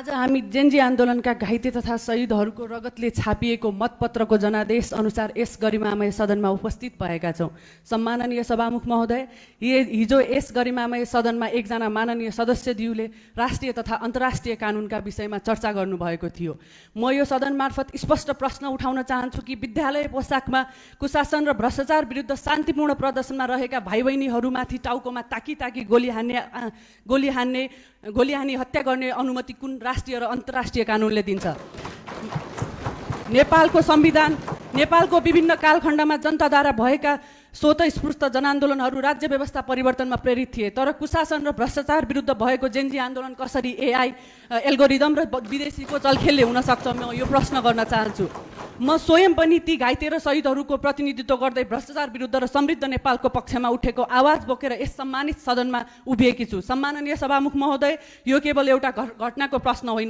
आज हामी जेनजी आन्दोलनका घाइते तथा शहीदहरूको रगतले छापिएको मतपत्रको जनादेश अनुसार यस गरिमामय सदनमा उपस्थित भएका छौँ। सम्माननीय सभामुख महोदय, हिजो यस गरिमामय सदनमा एकजना माननीय सदस्यज्यूले राष्ट्रिय तथा अन्तर्राष्ट्रिय कानुनका विषयमा चर्चा गर्नुभएको थियो। म यो सदन मार्फत स्पष्ट प्रश्न उठाउन चाहन्छु कि विद्यालय पोसाकमा कुशासन र भ्रष्टाचार विरुद्ध शान्तिपूर्ण प्रदर्शनमा रहेका भाइ बहिनीहरूमाथि टाउकोमा ताकी ताकी गोली हानी हत्या गर्ने अनुमति कुन राष्ट्रिय र अन्तर्राष्ट्रिय कानुनले दिन्छ? नेपालको संविधान, नेपालको विभिन्न कालखण्डमा जनताद्वारा भएका स्वतस्फूर्त जनआन्दोलनहरू राज्य व्यवस्था परिवर्तनमा प्रेरित थिए, तर कुशासन र भ्रष्टाचार विरुद्ध भएको जेनजी आन्दोलन कसरी एआई, एल्गोरिदम र विदेशीको चलखेलले हुन सक्छ? म यो प्रश्न गर्न चाहन्छु। म स्वयं पनि ती घाइते र शहीदहरूको प्रतिनिधित्व गर्दै भ्रष्टाचार विरुद्ध र समृद्ध नेपालको पक्षमा उठेको आवाज बोकेर यस सम्मानित सदनमा उभिएकी छु। सम्माननीय सभामुख महोदय, यो केवल एउटा घटनाको प्रश्न होइन,